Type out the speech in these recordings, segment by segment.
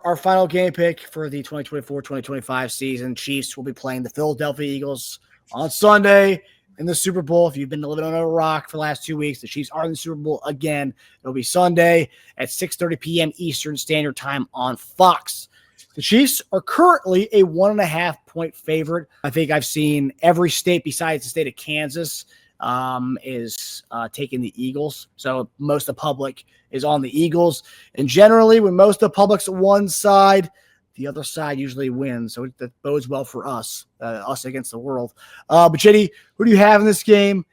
our final game pick for the 2024-2025 season. Chiefs will be playing the Philadelphia Eagles on Sunday in the Super Bowl. If you've been living on a rock for the last 2 weeks, the Chiefs are in the Super Bowl again. It'll be Sunday at 6:30 p.m. Eastern Standard Time on Fox. The Chiefs are currently a 1.5-point favorite. I think I've seen every state besides the state of Kansas is taking the Eagles. So most of the public is on the Eagles. And generally, when most of the public's one side, the other side usually wins. So that bodes well for us against the world. But Chitty, who do you have in this game?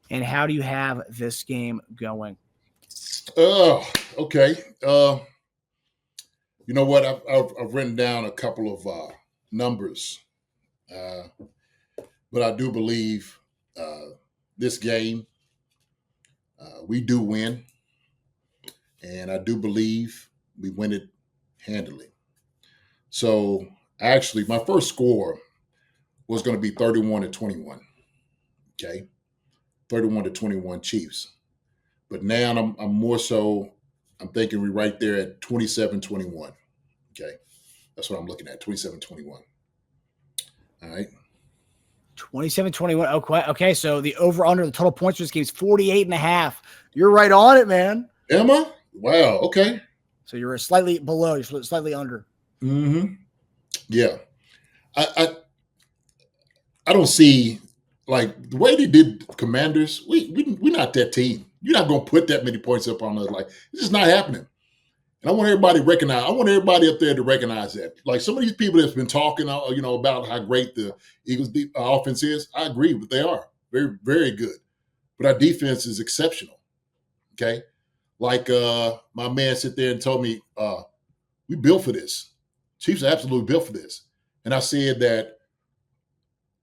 And how do you have this game going? Okay. You know what? I've written down a couple of numbers. But I do believe this game, we do win. And I do believe we win it handily. So actually, my first score was going to be 31-21. Okay. 31-21 Chiefs. But now I'm more so, I'm thinking we're right there at 27-21. Okay. That's what I'm looking at, 27-21. All right. 27-21. Okay, so the over-under, the total points for this game is 48.5. You're right on it, man. Am I? Wow, okay. So you're slightly below, you're slightly under. Mm-hmm. Yeah. I don't see, like, the way they did Commanders, we're not that team. You're not going to put that many points up on us. Like, it's just not happening. And I want everybody to recognize, I want everybody up there to recognize that. Like, some of these people that's been talking, about how great the Eagles offense is, I agree, but they are very, very good. But our defense is exceptional. Okay? Like my man sit there and told me, we built for this. Chiefs are absolutely built for this. And I said that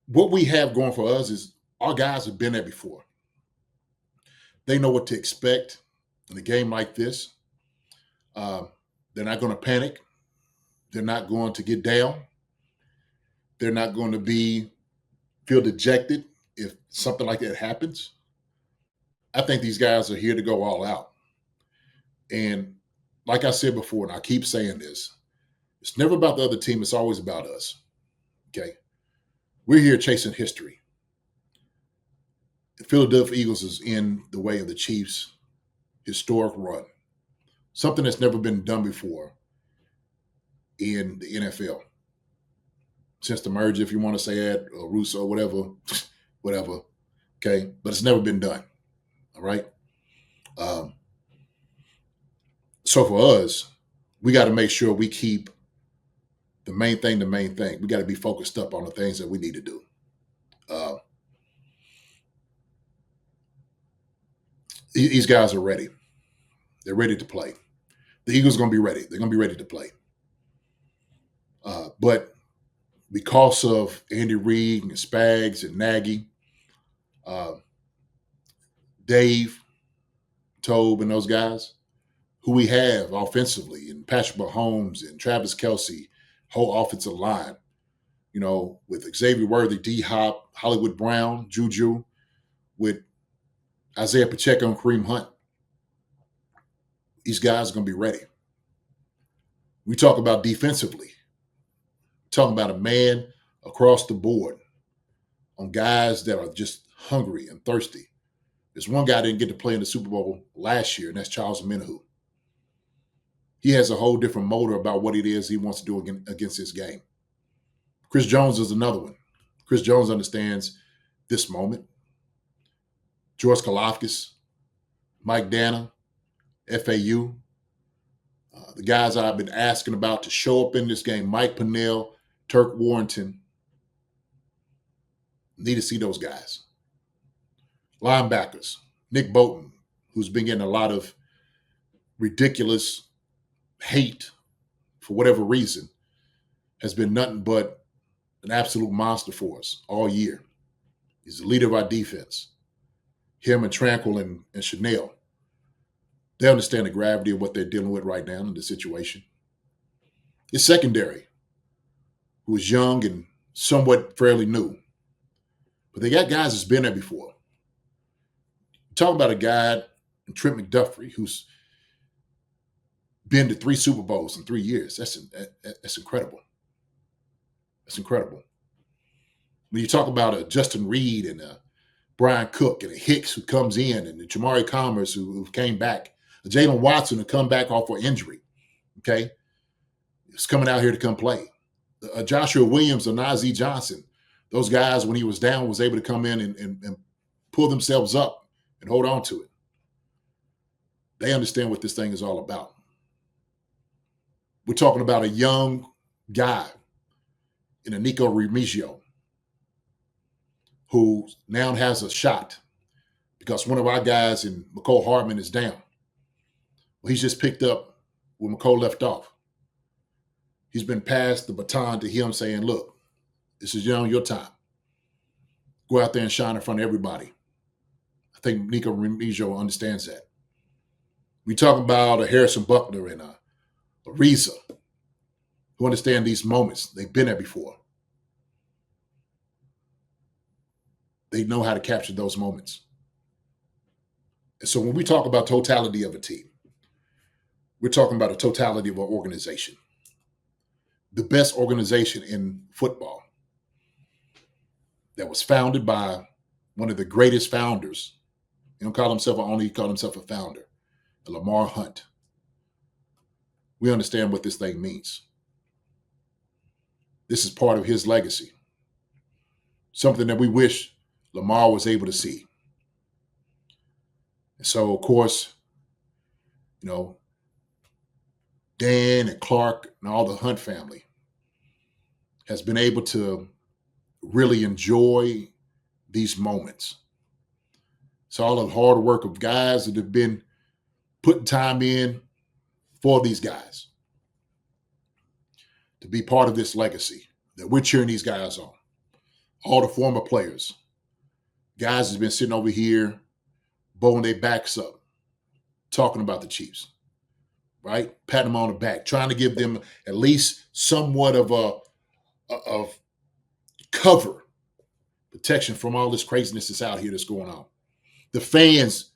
what we have going for us is our guys have been there before. They know what to expect in a game like this. They're not going to panic. They're not going to get down. They're not going to feel dejected if something like that happens. I think these guys are here to go all out. And like I said before, and I keep saying this, it's never about the other team. It's always about us. Okay? We're here chasing history. The Philadelphia Eagles is in the way of the Chiefs' historic run. Something that's never been done before in the NFL. Since the merger, if you want to say that, or Russo, whatever. Okay? But it's never been done. All right? So for us, we got to make sure we keep the main thing. We got to be focused up on the things that we need to do. These guys are ready. They're ready to play. The Eagles are going to be ready. They're going to be ready to play. But because of Andy Reid and Spags and Nagy, Dave, Tobe, and those guys, who we have offensively, and Patrick Mahomes and Travis Kelce, whole offensive line, with Xavier Worthy, D-Hop, Hollywood Brown, Juju, with Isaiah Pacheco and Kareem Hunt. These guys are going to be ready. We talk about defensively. Talking about a man across the board on guys that are just hungry and thirsty. There's one guy that didn't get to play in the Super Bowl last year, and that's Charles Omenihu. He has a whole different motor about what it is he wants to do against this game. Chris Jones is another one. Chris Jones understands this moment. George Karlaftis, Mike Danna, FAU, the guys I've been asking about to show up in this game, Mike Pennell, Turk Warrington. Need to see those guys. Linebackers, Nick Bolton, who's been getting a lot of ridiculous hate for whatever reason, has been nothing but an absolute monster for us all year. He's the leader of our defense. Him and Tranquil and Chanel, they understand the gravity of what they're dealing with right now in the situation. His secondary, who is young and somewhat fairly new, but they got guys that's been there before. Talking about a guy, Trent McDuffie, who's been to 3 Super Bowls in 3 years. That's incredible. That's incredible. When you talk about a Justin Reed and a Brian Cook and a Hicks who comes in, and the Jamari Commerce who came back, a Jalen Watson who come back off for injury, okay? It's coming out here to come play. Joshua Williams or Najee Johnson, those guys, when he was down, was able to come in and pull themselves up and hold on to it. They understand what this thing is all about. We're talking about a young guy in a Nico Remigio who now has a shot because one of our guys in McCole Hardman is down. Well, he's just picked up where McCole left off. He's been passed the baton to him saying, look, this is your time. Go out there and shine in front of everybody. I think Nico Remigio understands that. We talk about a Harrison Buckner and a Ariza who understand these moments. They've been there before. They know how to capture those moments. And so when we talk about totality of a team, we're talking about a totality of an organization. The best organization in football that was founded by one of the greatest founders. He don't call himself he called himself a founder, Lamar Hunt. We understand what this thing means. This is part of his legacy. Something that we wish Lamar was able to see. And so, of course, Dan and Clark and all the Hunt family has been able to really enjoy these moments. It's all the hard work of guys that have been putting time in for these guys to be part of this legacy that we're cheering these guys on. All the former players, guys has been sitting over here, bowing their backs up, talking about the Chiefs, right? Patting them on the back, trying to give them at least somewhat of a cover, protection from all this craziness that's out here that's going on. The fans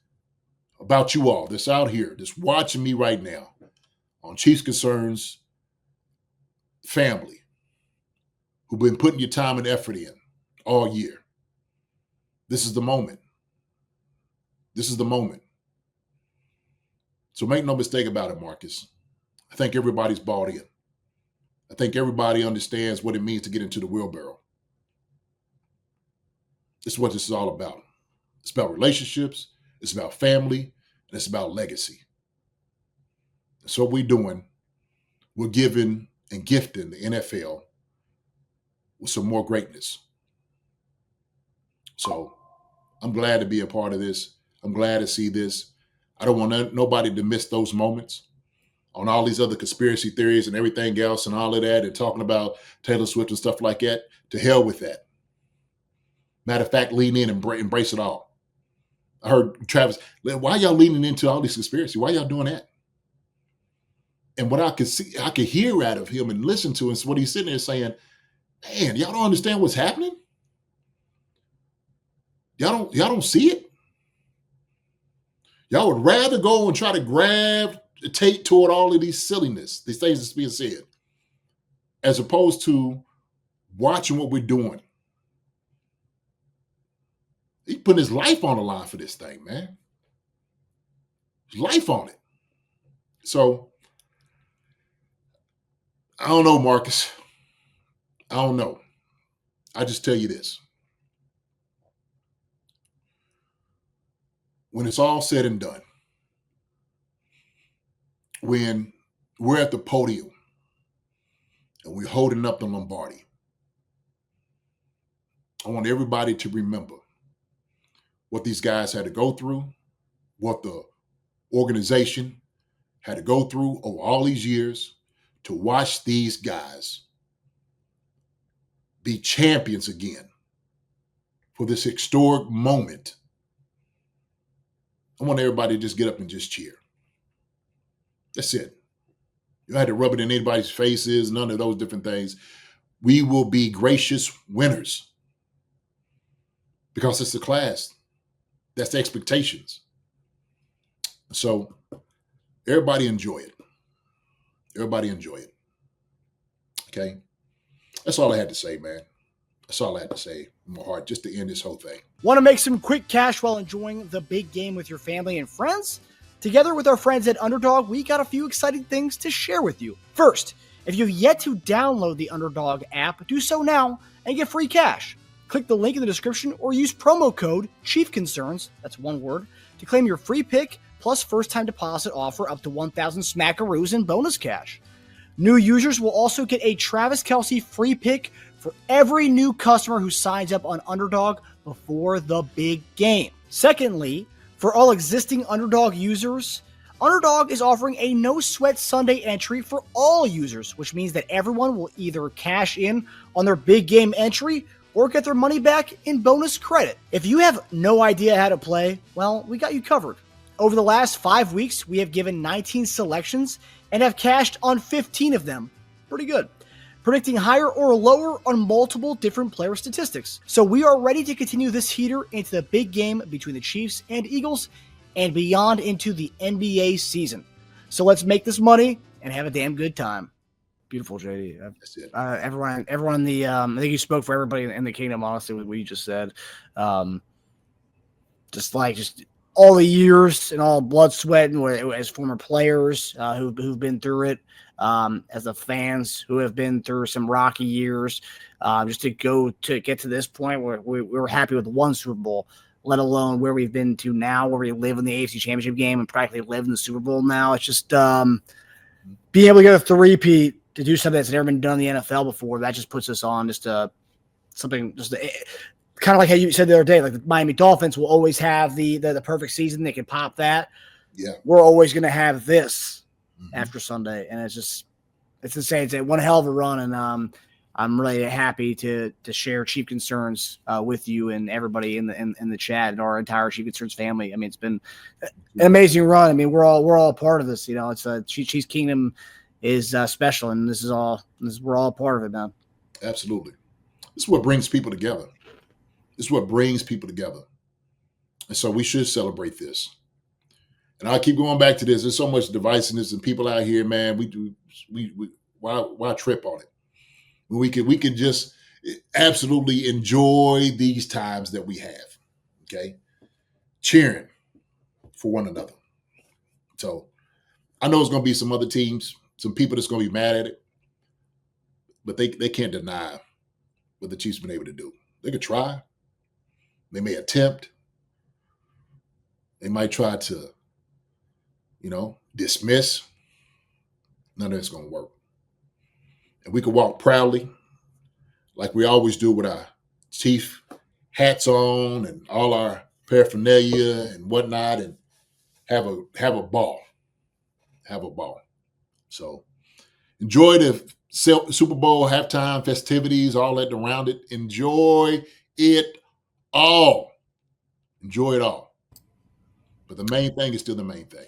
about you all that's out here, that's watching me right now on Chiefs Concerns family, who've been putting your time and effort in all year. This is the moment. This is the moment. So make no mistake about it, Marcus. I think everybody's bought in. I think everybody understands what it means to get into the wheelbarrow. This is what this is all about. It's about relationships. It's about family. And it's about legacy. So what we're doing, we're giving and gifting the NFL with some more greatness. So I'm glad to be a part of this. I'm glad to see this. I don't want nobody to miss those moments on all these other conspiracy theories and everything else and all of that and talking about Taylor Swift and stuff like that. To hell with that. Matter of fact, lean in and embrace it all. I heard Travis, why y'all leaning into all these conspiracy? Why y'all doing that? And what I could see, I could hear out of him and listen to is what he's sitting there saying, man, y'all don't understand what's happening? Y'all don't see it? Y'all would rather go and try to gravitate toward all of these silliness, these things that's being said, as opposed to watching what we're doing. He's putting his life on the line for this thing, man. His life on it. So, I don't know, Marcus. I don't know. I just tell you this. When it's all said and done, when we're at the podium and we're holding up the Lombardi, I want everybody to remember what these guys had to go through, what the organization had to go through over all these years to watch these guys be champions again for this historic moment. I want everybody to just get up and just cheer. That's it. You don't have to rub it in anybody's faces, none of those different things. We will be gracious winners because it's the class. That's the expectations. So everybody enjoy it. Everybody enjoy it. Okay? That's all I had to say, man. That's all I had to say in my heart, just to end this whole thing. Want to make some quick cash while enjoying the big game with your family and friends? Together with our friends at Underdog, we got a few exciting things to share with you. First, if you've yet to download the Underdog app, do so now and get free cash. Click the link in the description or use promo code CHIEFCONCERNS, that's one word, to claim your free pick plus first-time deposit offer up to 1,000 smackaroos in bonus cash. New users will also get a Travis Kelce free pick for every new customer who signs up on Underdog before the big game. Secondly, for all existing Underdog users, Underdog is offering a no-sweat Sunday entry for all users, which means that everyone will either cash in on their big game entry or get their money back in bonus credit. If you have no idea how to play, well, we got you covered. Over the last 5 weeks, we have given 19 selections and have cashed on 15 of them. Pretty good. Predicting higher or lower on multiple different player statistics. So we are ready to continue this heater into the big game between the Chiefs and Eagles and beyond into the NBA season. So let's make this money and have a damn good time. Beautiful, JD. That's it. Everyone in the I think you spoke for everybody in the kingdom, honestly, with what you just said. Just all the years and all blood, sweat, and as former players who've been through it, as the fans who have been through some rocky years, just to get to this point where we're happy with one Super Bowl, let alone where we've been to now, where we live in the AFC Championship game and practically live in the Super Bowl now. It's just being able to get a three-peat to do something that's never been done in the NFL before. That just puts us on something kind of like how you said the other day, like the Miami Dolphins will always have the perfect season. They can pop that. Yeah. We're always going to have this after Sunday. And it's insane. It's one hell of a run. And I'm really happy to share Chief Concerns with you and everybody in the chat and our entire Chief Concerns family. I mean, it's been an amazing run. I mean, we're all a part of this. You know, it's Chiefs Kingdom is special, and we're all a part of it, man. Absolutely. This is what brings people together. This is what brings people together. And so we should celebrate this. And I keep going back to this. There's so much divisiveness and people out here, man. Why trip on it? We can just absolutely enjoy these times that we have. Okay. Cheering for one another. So I know it's going to be some other teams, some people that's going to be mad at it, but they can't deny what the Chiefs have been able to do. They could try. They may attempt. They might try to, dismiss. None of it's going to work. And we could walk proudly, like we always do with our Chief hats on and all our paraphernalia and whatnot, and have a ball. Have a ball. So enjoy the Super Bowl halftime festivities, all that around it. Enjoy it all. Enjoy it all. But the main thing is still the main thing.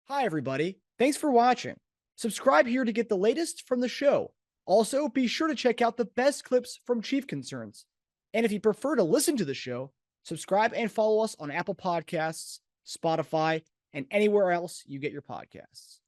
Hi, everybody. Thanks for watching. Subscribe here to get the latest from the show. Also, be sure to check out the best clips from Chief Concerns. And if you prefer to listen to the show, subscribe and follow us on Apple Podcasts, Spotify, and anywhere else you get your podcasts.